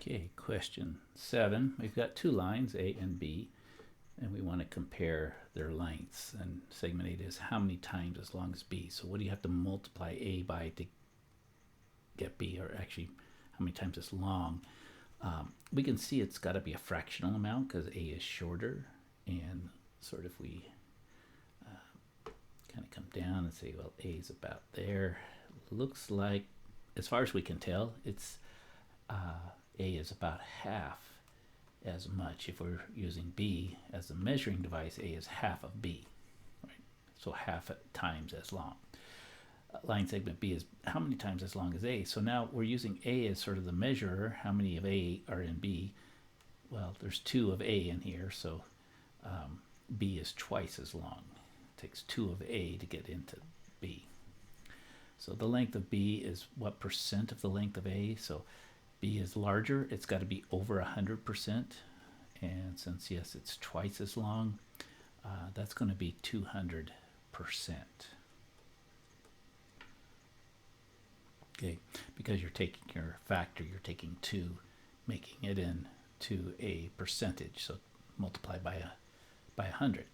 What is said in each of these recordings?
Okay, question 7. We've got two lines, A and B, and we want to compare their lengths. And segment 8 is how many times as long as B. So what do you have to multiply A by to get B, or actually how many times as long? We can see it's got to be a fractional amount because A is shorter. And sort of we kind of come down and say, well, A is about there. Looks like, as far as we can tell, it's A is about half as much. If we're using B as a measuring device, A is half of B, right? So half times as long. Line segment B is how many times as long as A. So now we're using A as sort of the measurer. How many of A are in B? Well, there's 2 of A in here, so B is twice as long. It takes 2 of A to get into B. So the length of B is what percent of the length of A? So B is larger, it's got to be over 100%. And since, yes, it's twice as long, that's going to be 200%. Okay, because you're taking your factor, you're taking 2, making it into a percentage. So multiply by 100.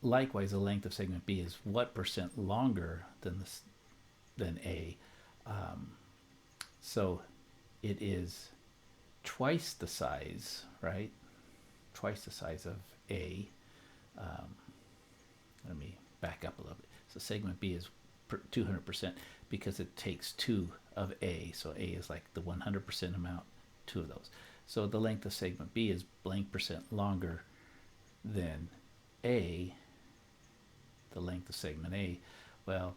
Likewise, the length of segment B is what percent longer than A. So it is twice the size, right? Twice the size of A. Let me back up a little bit. So segment B is 200% because it takes 2 of A. So A is like the 100% amount, 2 of those. So the length of segment B is blank percent longer than A. The length of segment A, well,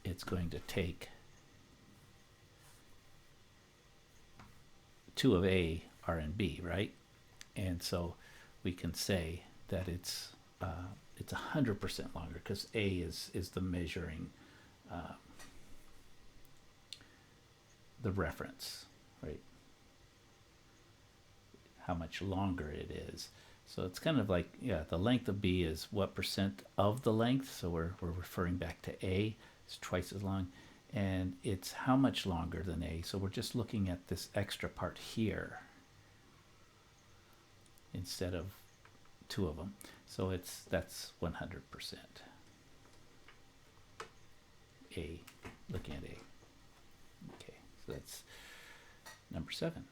it's going to take 2 of A are in B, right? And so we can say that it's 100% longer because A is the measuring, the reference, right? How much longer it is. So it's kind of like, yeah, the length of B is what percent of the length. So we're referring back to A. It's twice as long. And it's how much longer than A. So we're just looking at this extra part here instead of 2 of them. So that's 100%. A, looking at A. Okay, so that's number 7.